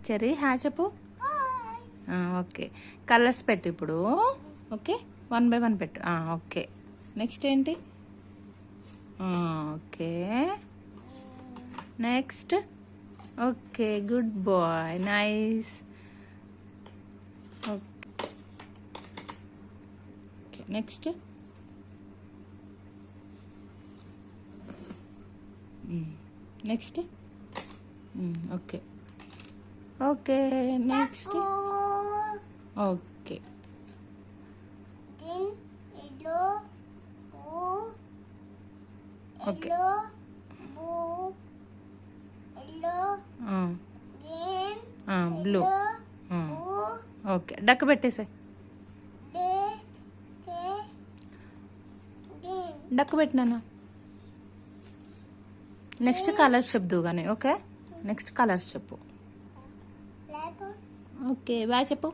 Cherry hi చెప్పు. Okay, colours పెట్టు ఇప్పుడు. ఓకే, 1 by 1 పెట్టు. ఓకే, నెక్స్ట్ ఏంటి? Okay, next. Okay, good boy, nice. Okay, next. Next. Okay, okay, next. Okay, okay, blue. Okay, duck పెట్టేసాయి. Duck పెట్టినాను. Next colours చెప్దు కానీ. Okay, next colours చెప్పు. ఓకే, బాయ్ చెప్పు.